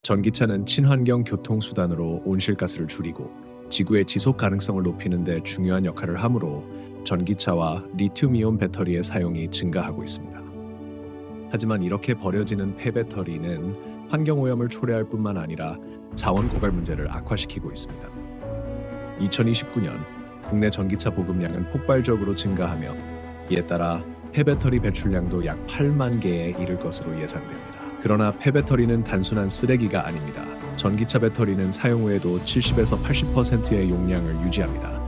전기차는 친환경 교통수단으로 온실가스를 줄이고 지구의 지속 가능성을 높이는 데 중요한 역할을 하므로 전기차와 리튬이온 배터리의 사용이 증가하고 있습니다. 하지만 이렇게 버려지는 폐배터리는 환경오염을 초래할 뿐만 아니라 자원 고갈 문제를 악화시키고 있습니다. 2029년 국내 전기차 보급량은 폭발적으로 증가하며 이에 따라 폐배터리 배출량도 약 8만 개에 이를 것으로 예상됩니다. 그러나 폐배터리는 단순한 쓰레기가 아닙니다. 전기차 배터리는 사용 후에도 70에서 80%의 용량을 유지합니다.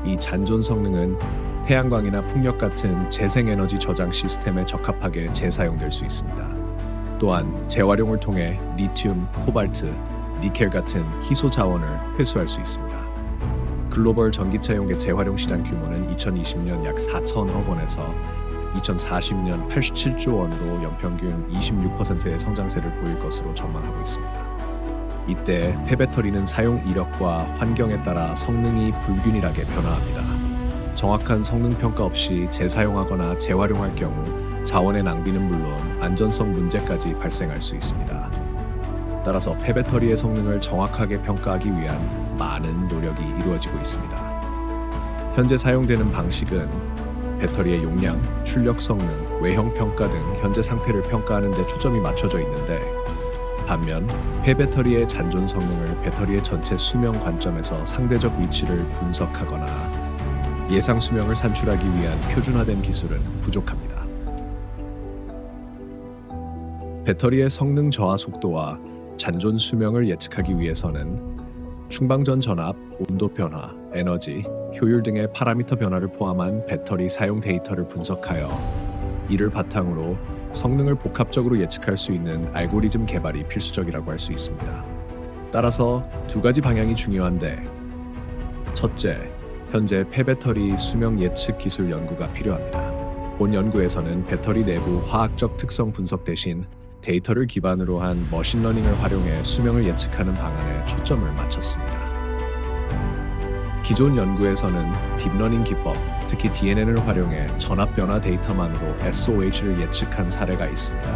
이 잔존 성능은 태양광이나 풍력 같은 재생에너지 저장 시스템에 적합하게 재사용될 수 있습니다. 또한 재활용을 통해 리튬, 코발트, 니켈 같은 희소 자원을 회수할 수 있습니다. 글로벌 전기차용의 재활용 시장 규모는 2020년 약 4천억 원에서 2040년 87조 원으로 연평균 26%의 성장세를 보일 것으로 전망하고 있습니다. 이때 폐배터리는 사용 이력과 환경에 따라 성능이 불균일하게 변화합니다. 정확한 성능 평가 없이 재사용하거나 재활용할 경우 자원의 낭비는 물론 안전성 문제까지 발생할 수 있습니다. 따라서 폐배터리의 성능을 정확하게 평가하기 위한 많은 노력이 이루어지고 있습니다. 현재 사용되는 방식은 배터리의 용량, 출력 성능, 외형 평가 등 현재 상태를 평가하는 데 초점이 맞춰져 있는데 반면 폐배터리의 잔존 성능을 배터리의 전체 수명 관점에서 상대적 위치를 분석하거나 예상 수명을 산출하기 위한 표준화된 기술은 부족합니다. 배터리의 성능 저하 속도와 잔존 수명을 예측하기 위해서는 충방전 전압, 온도 변화, 에너지, 효율 등의 파라미터 변화를 포함한 배터리 사용 데이터를 분석하여 이를 바탕으로 성능을 복합적으로 예측할 수 있는 알고리즘 개발이 필수적이라고 할 수 있습니다. 따라서 두 가지 방향이 중요한데 첫째, 현재 폐배터리 수명 예측 기술 연구가 필요합니다. 본 연구에서는 배터리 내부 화학적 특성 분석 대신 데이터를 기반으로 한 머신러닝을 활용해 수명을 예측하는 방안에 초점을 맞췄습니다. 기존 연구에서는 딥러닝 기법, 특히 DNN을 활용해 전압 변화 데이터만으로 SOH를 예측한 사례가 있습니다.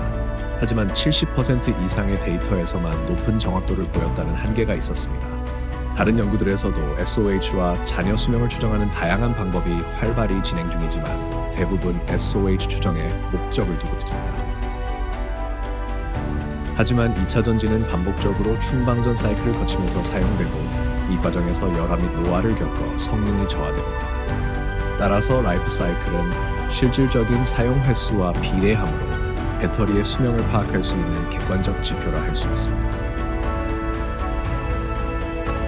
하지만 70% 이상의 데이터에서만 높은 정확도를 보였다는 한계가 있었습니다. 다른 연구들에서도 SOH와 잔여 수명을 추정하는 다양한 방법이 활발히 진행 중이지만 대부분 SOH 추정에 목적을 두고 있습니다. 하지만 2차 전지는 반복적으로 충방전 사이클을 거치면서 사용되고 이 과정에서 열화 및 노화를 겪어 성능이 저하됩니다. 따라서 라이프 사이클은 실질적인 사용 횟수와 비례하므로 배터리의 수명을 파악할 수 있는 객관적 지표라 할 수 있습니다.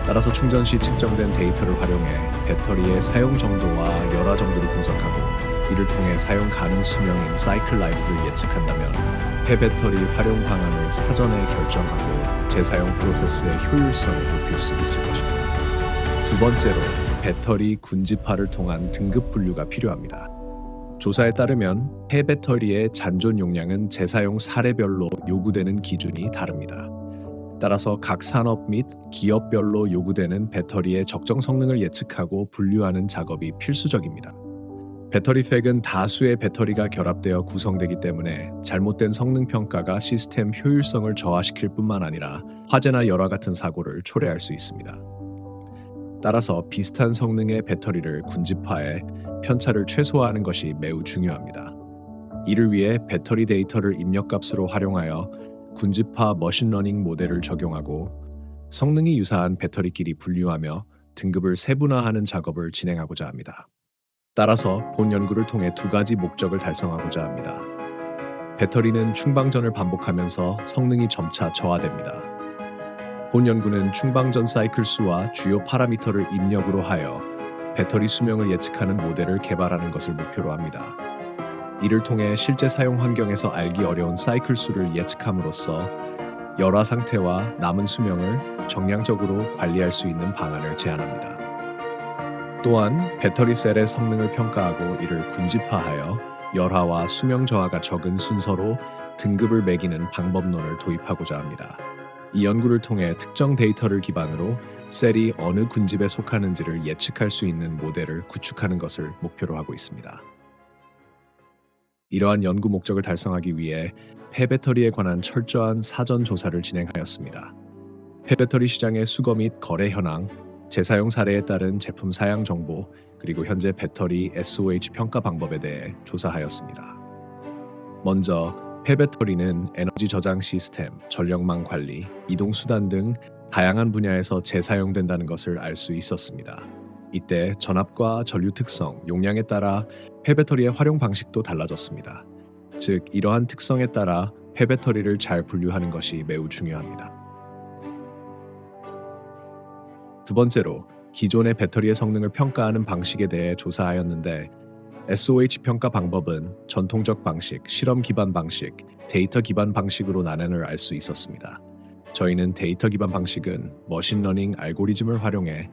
따라서 충전 시 측정된 데이터를 활용해 배터리의 사용 정도와 열화 정도를 분석하고 이를 통해 사용 가능 수명인 사이클 라이프를 예측한다면 폐배터리 활용 방안을 사전에 결정하고 재사용 프로세스의 효율성을 높일 수 있을 것입니다. 두 번째로 배터리 군집화를 통한 등급 분류가 필요합니다. 조사에 따르면 폐배터리의 잔존 용량은 재사용 사례별로 요구되는 기준이 다릅니다. 따라서 각 산업 및 기업별로 요구되는 배터리의 적정 성능을 예측하고 분류하는 작업이 필수적입니다. 배터리팩은 다수의 배터리가 결합되어 구성되기 때문에 잘못된 성능 평가가 시스템 효율성을 저하시킬 뿐만 아니라 화재나 열화 같은 사고를 초래할 수 있습니다. 따라서 비슷한 성능의 배터리를 군집화해 편차를 최소화하는 것이 매우 중요합니다. 이를 위해 배터리 데이터를 입력값으로 활용하여 군집화 머신러닝 모델을 적용하고 성능이 유사한 배터리끼리 분류하며 등급을 세분화하는 작업을 진행하고자 합니다. 따라서 본 연구를 통해 두 가지 목적을 달성하고자 합니다. 배터리는 충방전을 반복하면서 성능이 점차 저하됩니다. 본 연구는 충방전 사이클 수와 주요 파라미터를 입력으로 하여 배터리 수명을 예측하는 모델을 개발하는 것을 목표로 합니다. 이를 통해 실제 사용 환경에서 알기 어려운 사이클 수를 예측함으로써 열화 상태와 남은 수명을 정량적으로 관리할 수 있는 방안을 제안합니다. 또한 배터리 셀의 성능을 평가하고 이를 군집화하여 열화와 수명 저하가 적은 순서로 등급을 매기는 방법론을 도입하고자 합니다. 이 연구를 통해 특정 데이터를 기반으로 셀이 어느 군집에 속하는지를 예측할 수 있는 모델을 구축하는 것을 목표로 하고 있습니다. 이러한 연구 목적을 달성하기 위해 폐배터리에 관한 철저한 사전 조사를 진행하였습니다. 폐배터리 시장의 수거 및 거래 현황, 재사용 사례에 따른 제품 사양 정보, 그리고 현재 배터리 SOH 평가 방법에 대해 조사하였습니다. 먼저 폐배터리는 에너지 저장 시스템, 전력망 관리, 이동 수단 등 다양한 분야에서 재사용된다는 것을 알 수 있었습니다. 이때 전압과 전류 특성, 용량에 따라 폐배터리의 활용 방식도 달라졌습니다. 즉, 이러한 특성에 따라 폐배터리를 잘 분류하는 것이 매우 중요합니다. 두 번째로, 기존의 배터리의 성능을 평가하는 방식에 대해 조사하였는데, SOH 평가 방법은 전통적 방식, 실험 기반 방식, 데이터 기반 방식으로 나뉘는 알 수 있었습니다. 저희는 데이터 기반 방식은 머신러닝 알고리즘을 활용해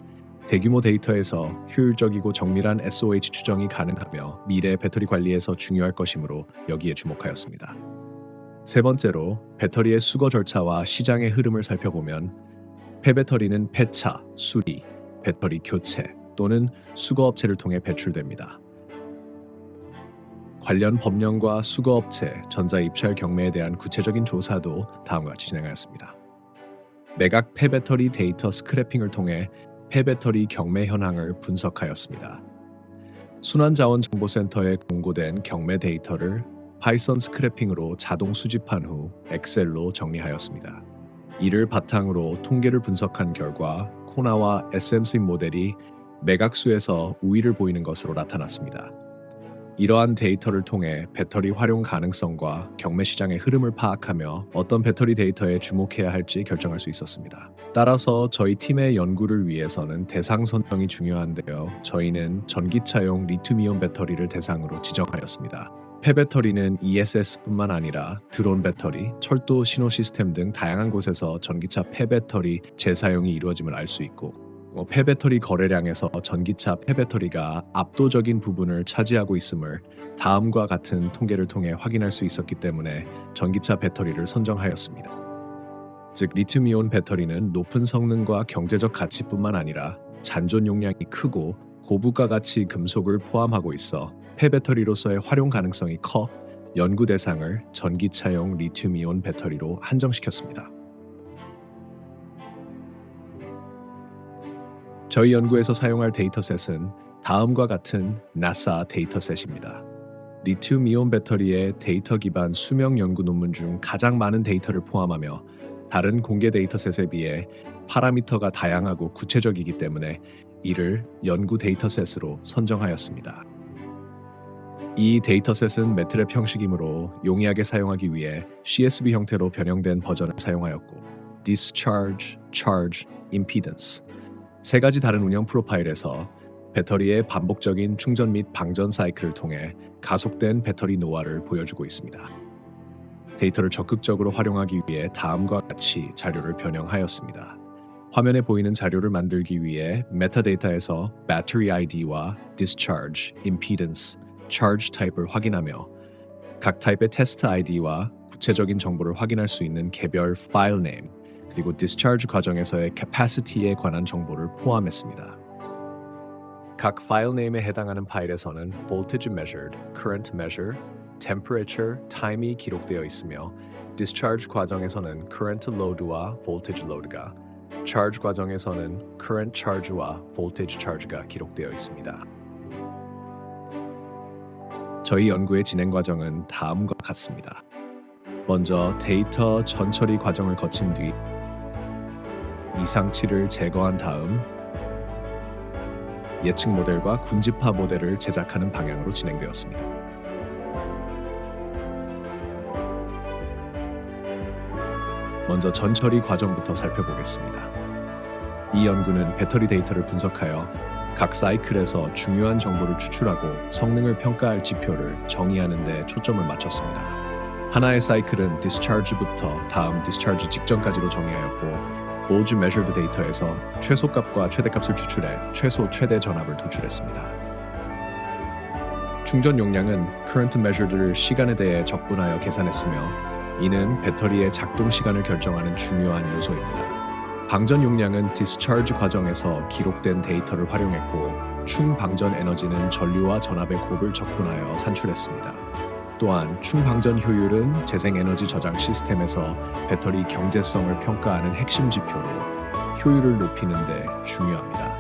대규모 데이터에서 효율적이고 정밀한 SOH 추정이 가능하며 미래 배터리 관리에서 중요할 것이므로 여기에 주목하였습니다. 세 번째로, 배터리의 수거 절차와 시장의 흐름을 살펴보면 폐배터리는 폐차, 수리, 배터리 교체 또는 수거업체를 통해 배출됩니다. 관련 법령과 수거업체, 전자입찰 경매에 대한 구체적인 조사도 다음과 같이 진행하였습니다. 매각 폐배터리 데이터 스크래핑을 통해 폐배터리 경매 현황을 분석하였습니다. 순환자원정보센터에 공고된 경매 데이터를 파이썬 스크래핑으로 자동 수집한 후 엑셀로 정리하였습니다. 이를 바탕으로 통계를 분석한 결과 코나와 SMC 모델이 매각수에서 우위를 보이는 것으로 나타났습니다. 이러한 데이터를 통해 배터리 활용 가능성과 경매 시장의 흐름을 파악하며 어떤 배터리 데이터에 주목해야 할지 결정할 수 있었습니다. 따라서 저희 팀의 연구를 위해서는 대상 선정이 중요한데요. 저희는 전기차용 리튬이온 배터리를 대상으로 지정하였습니다. 폐배터리는 ESS뿐만 아니라 드론 배터리, 철도 신호 시스템 등 다양한 곳에서 전기차 폐배터리 재사용이 이루어짐을 알 수 있고, 폐배터리 거래량에서 전기차 폐배터리가 압도적인 부분을 차지하고 있음을 다음과 같은 통계를 통해 확인할 수 있었기 때문에 전기차 배터리를 선정하였습니다. 즉, 리튬이온 배터리는 높은 성능과 경제적 가치뿐만 아니라 잔존 용량이 크고 고부가 가치 금속을 포함하고 있어 폐배터리로서의 활용 가능성이 커 연구 대상을 전기차용 리튬이온 배터리로 한정시켰습니다. 저희 연구에서 사용할 데이터셋은 다음과 같은 나사 데이터셋입니다. 리튬이온 배터리의 데이터 기반 수명 연구 논문 중 가장 많은 데이터를 포함하며 다른 공개 데이터셋에 비해 파라미터가 다양하고 구체적이기 때문에 이를 연구 데이터셋으로 선정하였습니다. 이 데이터셋은 매트랩 형식이므로 용이하게 사용하기 위해 CSV 형태로 변형된 버전을 사용하였고, Discharge, Charge, Impedance 세 가지 다른 운영 프로파일에서 배터리의 반복적인 충전 및 방전 사이클을 통해 가속된 배터리 노화를 보여주고 있습니다. 데이터를 적극적으로 활용하기 위해 다음과 같이 자료를 변형하였습니다. 화면에 보이는 자료를 만들기 위해 메타데이터에서 Battery ID와 Discharge, Impedance, Charge 타입을 확인하며 각 타입의 테스트 ID와 구체적인 정보를 확인할 수 있는 개별 파일 네임, 그리고 디스차르지 과정에서의 capacity에 관한 정보를 포함했습니다. 각 파일 네임에 해당하는 파일에서는 voltage measured, current measure, temperature, time이 기록되어 있으며 discharge 과정에서는 current load와 voltage load가, charge 과정에서는 current charge와 voltage charge가 기록되어 있습니다. 저희 연구의 진행 과정은 다음과 같습니다. 먼저 데이터 전처리 과정을 거친 뒤 이상치를 제거한 다음 예측 모델과 군집화 모델을 제작하는 방향으로 진행되었습니다. 먼저 전처리 과정부터 살펴보겠습니다. 이 연구는 배터리 데이터를 분석하여 각 사이클에서 중요한 정보를 추출하고 성능을 평가할 지표를 정의하는 데 초점을 맞췄습니다. 하나의 사이클은 디스차르지부터 다음 디스차르지 직전까지로 정의하였고, Voltage Measured 데이터에서 최소값과 최대값을 추출해 최소 최대 전압을 도출했습니다. 충전 용량은 Current Measured를 시간에 대해 적분하여 계산했으며, 이는 배터리의 작동 시간을 결정하는 중요한 요소입니다. 방전 용량은 디스차르지 과정에서 기록된 데이터를 활용했고, 충방전 에너지는 전류와 전압의 곱을 적분하여 산출했습니다. 또한 충방전 효율은 재생에너지 저장 시스템에서 배터리 경제성을 평가하는 핵심 지표로 효율을 높이는 데 중요합니다.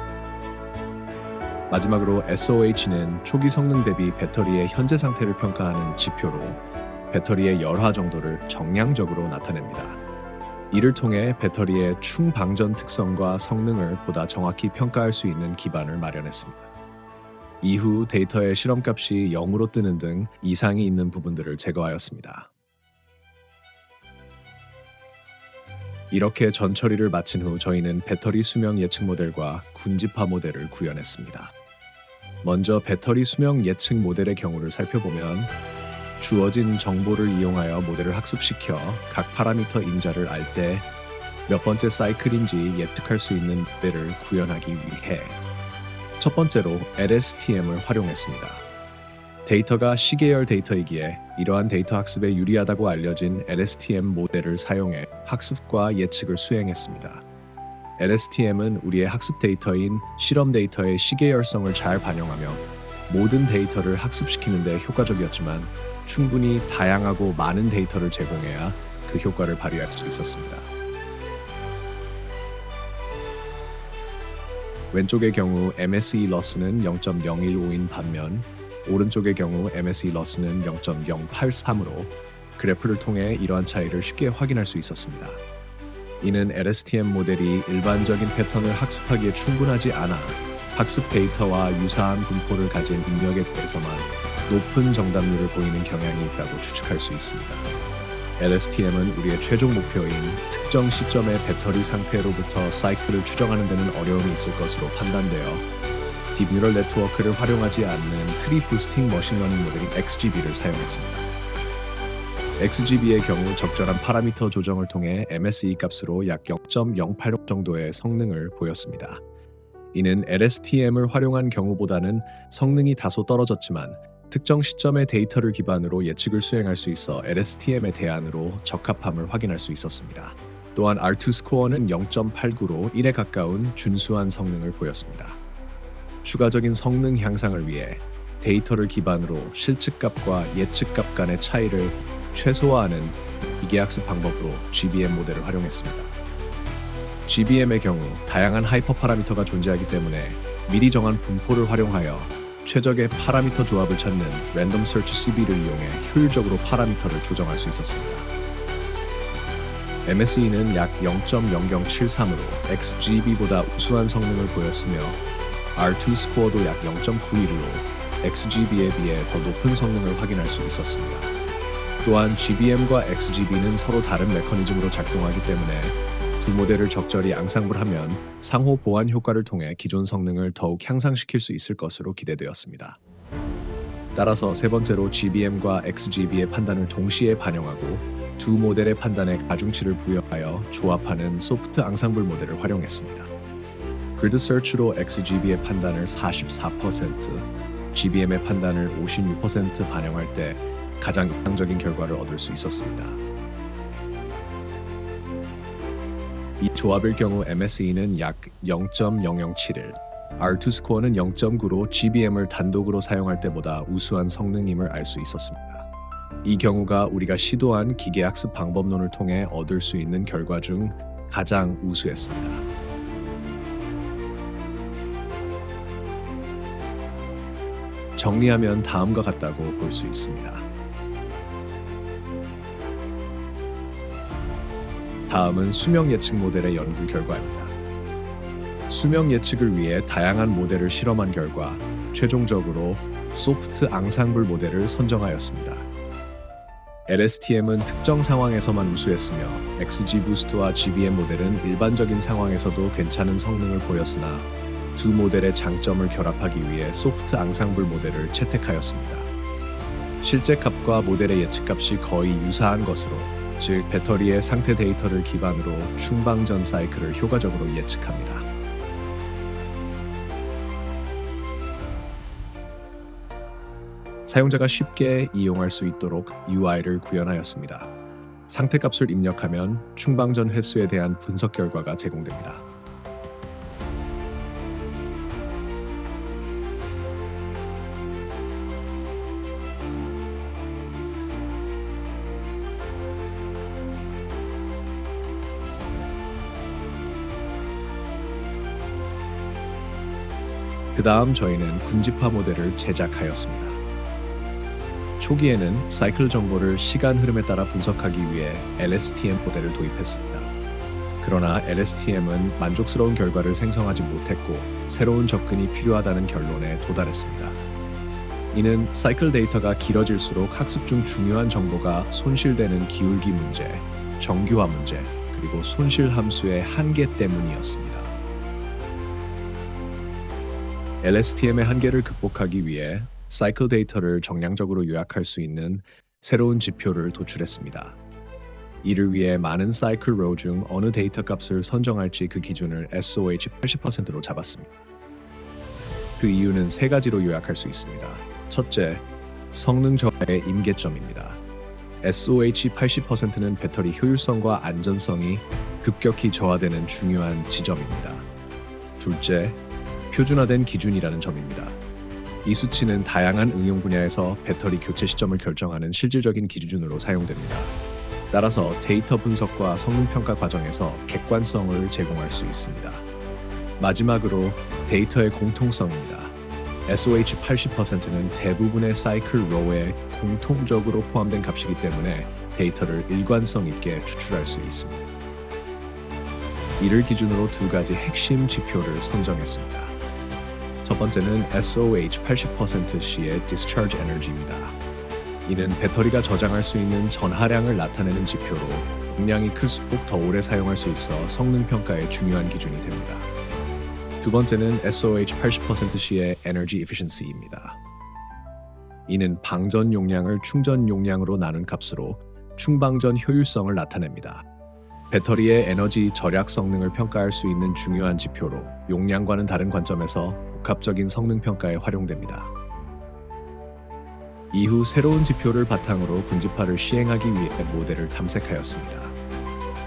마지막으로 SOH는 초기 성능 대비 배터리의 현재 상태를 평가하는 지표로 배터리의 열화 정도를 정량적으로 나타냅니다. 이를 통해 배터리의 충방전 특성과 성능을 보다 정확히 평가할 수 있는 기반을 마련했습니다. 이후 데이터의 실험값이 0으로 뜨는 등 이상이 있는 부분들을 제거하였습니다. 이렇게 전 처리를 마친 후 저희는 배터리 수명 예측 모델과 군집화 모델을 구현했습니다. 먼저 배터리 수명 예측 모델의 경우를 살펴보면 주어진 정보를 이용하여 모델을 학습시켜 각 파라미터 인자를 알 때 몇 번째 사이클인지 예측할 수 있는 모델을 구현하기 위해 첫 번째로 LSTM을 활용했습니다. 데이터가 시계열 데이터이기에 이러한 데이터 학습에 유리하다고 알려진 LSTM 모델을 사용해 학습과 예측을 수행했습니다. LSTM은 우리의 학습 데이터인 실험 데이터의 시계열성을 잘 반영하며 모든 데이터를 학습시키는 데 효과적이었지만 충분히 다양하고 많은 데이터를 제공해야 그 효과를 발휘할 수 있었습니다. 왼쪽의 경우 MSE 러스는 0.015인 반면 오른쪽의 경우 MSE 러스는 0.083으로 그래프를 통해 이러한 차이를 쉽게 확인할 수 있었습니다. 이는 LSTM 모델이 일반적인 패턴을 학습하기에 충분하지 않아 학습 데이터와 유사한 분포를 가진 입력에 대해서만 높은 정답률을 보이는 경향이 있다고 추측할 수 있습니다. LSTM은 우리의 최종 목표인 특정 시점의 배터리 상태로부터 사이클을 추정하는 데는 어려움이 있을 것으로 판단되어 딥뉴럴 네트워크를 활용하지 않는 트리 부스팅 머신러닝 모델인 XGB를 사용했습니다. XGB의 경우 적절한 파라미터 조정을 통해 MSE 값으로 약 0.086 정도의 성능을 보였습니다. 이는 LSTM을 활용한 경우보다는 성능이 다소 떨어졌지만 특정 시점의 데이터를 기반으로 예측을 수행할 수 있어 LSTM의 대안으로 적합함을 확인할 수 있었습니다. 또한 R2 스코어는 0.89로 1에 가까운 준수한 성능을 보였습니다. 추가적인 성능 향상을 위해 데이터를 기반으로 실측값과 예측값 간의 차이를 최소화하는 기계학습 방법으로 GBM 모델을 활용했습니다. GBM의 경우 다양한 하이퍼 파라미터가 존재하기 때문에 미리 정한 분포를 활용하여 최적의 파라미터 조합을 찾는 랜덤 서치 CB를 이용해 효율적으로 파라미터를 조정할 수 있었습니다. MSE는 약 0.0073으로 XGB보다 우수한 성능을 보였으며 R2 스코어도 약 0.91로 XGB에 비해 더 높은 성능을 확인할 수 있었습니다. 또한 GBM과 XGB는 서로 다른 메커니즘으로 작동하기 때문에 두 모델을 적절히 앙상블하면 상호 보완 효과를 통해 기존 성능을 더욱 향상시킬 수 있을 것으로 기대되었습니다. 따라서 세 번째로 GBM과 XGB의 판단을 동시에 반영하고 두 모델의 판단에 가중치를 부여하여 조합하는 소프트 앙상블 모델을 활용했습니다. 그리드 서치로 XGB의 판단을 44%, GBM의 판단을 56% 반영할 때 가장 이상적인 결과를 얻을 수 있었습니다. 이 조합일 경우 MSE는 약 0.0071, R2 스코어는 0.9로 GBM을 단독으로 사용할 때보다 우수한 성능임을 알 수 있었습니다. 이 경우가 우리가 시도한 기계학습 방법론을 통해 얻을 수 있는 결과 중 가장 우수했습니다. 정리하면 다음과 같다고 볼 수 있습니다. 다음은 수명 예측 모델의 연구 결과입니다. 수명 예측을 위해 다양한 모델을 실험한 결과 최종적으로 소프트 앙상블 모델을 선정하였습니다. LSTM은 특정 상황에서만 우수했으며 XGBoost와 GBM 모델은 일반적인 상황에서도 괜찮은 성능을 보였으나 두 모델의 장점을 결합하기 위해 소프트 앙상블 모델을 채택하였습니다. 실제 값과 모델의 예측값이 거의 유사한 것으로 즉 배터리의 상태 데이터를 기반으로 충방전 사이클을 효과적으로 예측합니다. 사용자가 쉽게 이용할 수 있도록 UI를 구현하였습니다. 상태값을 입력하면 충방전 횟수에 대한 분석 결과가 제공됩니다. 그 다음 저희는 군집화 모델을 제작하였습니다. 초기에는 사이클 정보를 시간 흐름에 따라 분석하기 위해 LSTM 모델을 도입했습니다. 그러나 LSTM은 만족스러운 결과를 생성하지 못했고 새로운 접근이 필요하다는 결론에 도달했습니다. 이는 사이클 데이터가 길어질수록 학습 중 중요한 정보가 손실되는 기울기 문제, 정규화 문제, 그리고 손실 함수의 한계 때문이었습니다. LSTM의 한계를 극복하기 위해 사이클 데이터를 정량적으로 요약할 수 있는 새로운 지표를 도출했습니다. 이를 위해 많은 사이클 로우 중 어느 데이터 값을 선정할지 그 기준을 SOH 80%로 잡았습니다. 그 이유는 세 가지로 요약할 수 있습니다. 첫째, 성능 저하의 임계점입니다. SOH 80%는 배터리 효율성과 안전성이 급격히 저하되는 중요한 지점입니다. 둘째, 표준화된 기준이라는 점입니다. 이 수치는 다양한 응용 분야에서 배터리 교체 시점을 결정하는 실질적인 기준으로 사용됩니다. 따라서 데이터 분석과 성능 평가 과정에서 객관성을 제공할 수 있습니다. 마지막으로 데이터의 공통성입니다. SOH 80%는 대부분의 사이클 로우에 공통적으로 포함된 값이기 때문에 데이터를 일관성 있게 추출할 수 있습니다. 이를 기준으로 두 가지 핵심 지표를 선정했습니다. 첫 번째는 SOH 80% 시의 Discharge Energy입니다. 이는 배터리가 저장할 수 있는 전하량을 나타내는 지표로 용량이 클수록 더 오래 사용할 수 있어 성능 평가의 중요한 기준이 됩니다. 두 번째는 SOH 80% 시의 Energy Efficiency입니다. 이는 방전 용량을 충전 용량으로 나눈 값으로 충방전 효율성을 나타냅니다. 배터리의 에너지 절약 성능을 평가할 수 있는 중요한 지표로 용량과는 다른 관점에서 복합적인 성능 평가에 활용됩니다. 이후 새로운 지표를 바탕으로 군집화를 시행하기 위해 모델을 탐색하였습니다.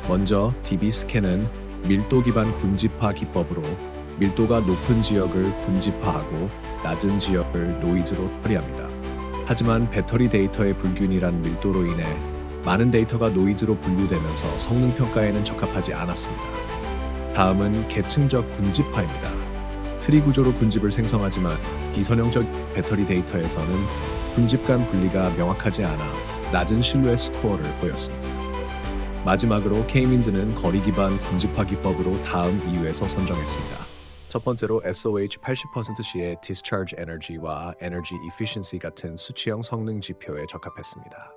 먼저 DB 스캔은 밀도 기반 군집화 기법으로 밀도가 높은 지역을 군집화하고 낮은 지역을 노이즈로 처리합니다. 하지만 배터리 데이터의 불균일한 밀도로 인해 많은 데이터가 노이즈로 분류되면서 성능 평가에는 적합하지 않았습니다. 다음은 계층적 군집화입니다. 트리 구조로 군집을 생성하지만 비선형적 배터리 데이터에서는 군집 간 분리가 명확하지 않아 낮은 신뢰 스코어를 보였습니다. 마지막으로 K-민즈는 거리 기반 군집화 기법으로 다음 이유에서 선정했습니다. 첫 번째로 SOH 80% 시의 Discharge Energy와 Energy Efficiency 같은 수치형 성능 지표에 적합했습니다.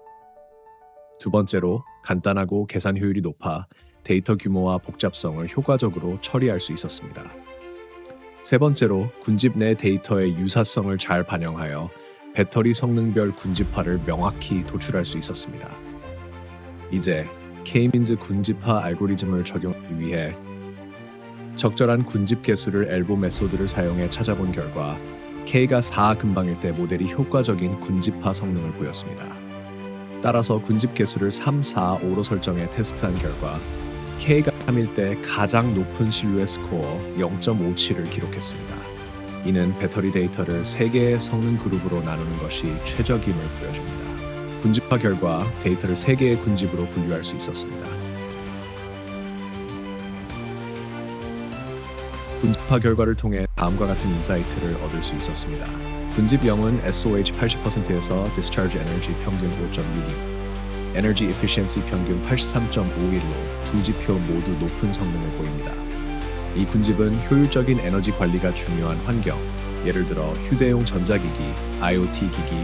두 번째로 간단하고 계산 효율이 높아 데이터 규모와 복잡성을 효과적으로 처리할 수 있었습니다. 세 번째로 군집 내 데이터의 유사성을 잘 반영하여 배터리 성능별 군집화를 명확히 도출할 수 있었습니다. 이제 K-민즈 군집화 알고리즘을 적용하기 위해 적절한 군집 개수를 엘보 메소드를 사용해 찾아본 결과 K가 4 근방일 때 모델이 효과적인 군집화 성능을 보였습니다. 따라서 군집 개수를 3, 4, 5로 설정해 테스트한 결과 K가 3일 때 가장 높은 신뢰 스코어 0.57을 기록했습니다. 이는 배터리 데이터를 3개의 성능 그룹으로 나누는 것이 최적임을 보여줍니다. 군집화 결과 데이터를 3개의 군집으로 분류할 수 있었습니다. 군집화 결과를 통해 다음과 같은 인사이트를 얻을 수 있었습니다. 군집 0은 SOH 80%에서 Discharge Energy 평균 5.62, Energy Efficiency 평균 83.51로 두 지표 모두 높은 성능을 보입니다. 이 군집은 효율적인 에너지 관리가 중요한 환경, 예를 들어 휴대용 전자기기, IoT 기기,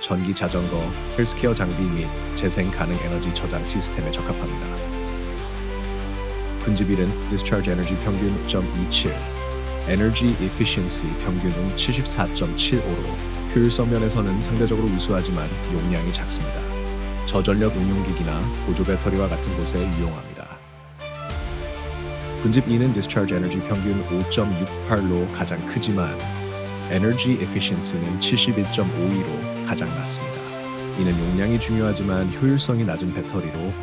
전기 자전거, 헬스케어 장비 및 재생 가능 에너지 저장 시스템에 적합합니다. 군집 1은 Discharge Energy 평균 5.27, Energy Efficiency 평균은 74.75로 효율성 면에서는 상대적으로 우수하지만 용량이 작습니다. 저전력 응용기기나 보조 배터리와 같은 곳에 유용합니다. 군집 2는 Discharge Energy 평균 5.68로 가장 크지만 Energy Efficiency는 71.52로 가장 낮습니다. 이는 용량이 중요하지만 효율성이 낮은 배터리로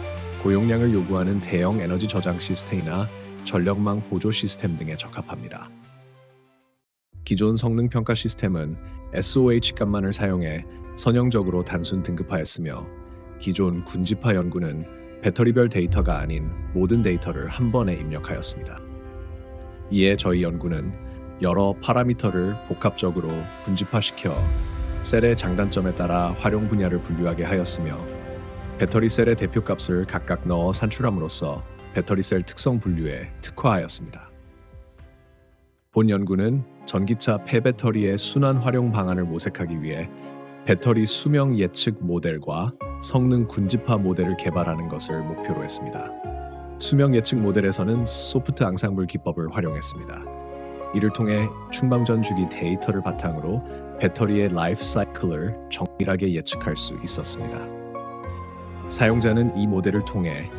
고용량을 요구하는 대형 에너지 저장 시스템이나 전력망 보조 시스템 등에 적합합니다. 기존 성능 평가 시스템은 SOH 값만을 사용해 선형적으로 단순 등급화했으며 기존 군집화 연구는 배터리별 데이터가 아닌 모든 데이터를 한 번에 입력하였습니다. 이에 저희 연구는 여러 파라미터를 복합적으로 분집화시켜 셀의 장단점에 따라 활용 분야를 분류하게 하였으며 배터리 셀의 대표값을 각각 넣어 산출함으로써 배터리 셀 특성 분류에 특화하였습니다. 본 연구는 전기차 폐배터리의 순환 활용 방안을 모색하기 위해 배터리 수명 예측 모델과 성능 군집화 모델을 개발하는 것을 목표로 했습니다. 수명 예측 모델에서는 소프트 앙상블 기법을 활용했습니다. 이를 통해 충방전 주기 데이터를 바탕으로 배터리의 라이프 사이클을 정밀하게 예측할 수 있었습니다. 사용자는 이 모델을 통해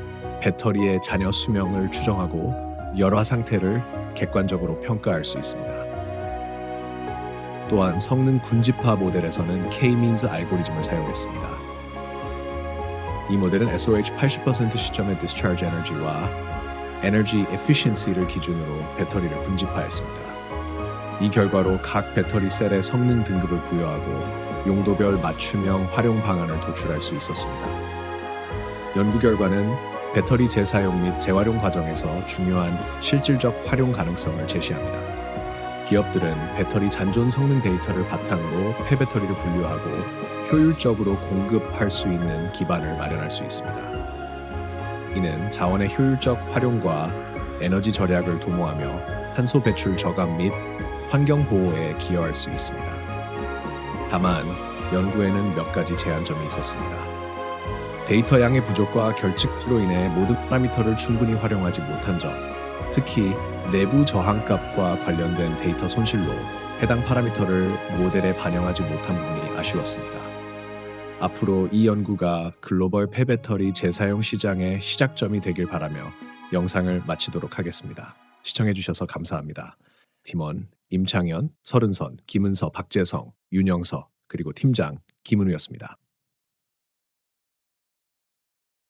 배터리의 잔여 수명을 추정하고 열화 상태를 객관적으로 평가할 수 있습니다. 또한 성능 군집화 모델에서는 K-means 알고리즘을 사용했습니다. 이 모델은 SOH 80% 시점의 discharge energy와 energy efficiency를 기준으로 배터리를 군집화했습니다. 이 결과로 각 배터리 셀의 성능 등급을 부여하고 용도별 맞춤형 활용 방안을 도출할 수 있었습니다. 연구 결과는 배터리 재사용 및 재활용 과정에서 중요한 실질적 활용 가능성을 제시합니다. 기업들은 배터리 잔존 성능 데이터를 바탕으로 폐배터리를 분류하고 효율적으로 공급할 수 있는 기반을 마련할 수 있습니다. 이는 자원의 효율적 활용과 에너지 절약을 도모하며 탄소 배출 저감 및 환경 보호에 기여할 수 있습니다. 다만 연구에는 몇 가지 제한점이 있었습니다. 데이터 양의 부족과 결측으로 인해 모든 파라미터를 충분히 활용하지 못한 점, 특히 내부 저항값과 관련된 데이터 손실로 해당 파라미터를 모델에 반영하지 못한 부분이 아쉬웠습니다. 앞으로 이 연구가 글로벌 폐배터리 재사용 시장의 시작점이 되길 바라며 영상을 마치도록 하겠습니다. 시청해주셔서 감사합니다. 팀원 임창현, 서른선, 김은서, 박재성, 윤영서, 그리고 팀장 김은우였습니다.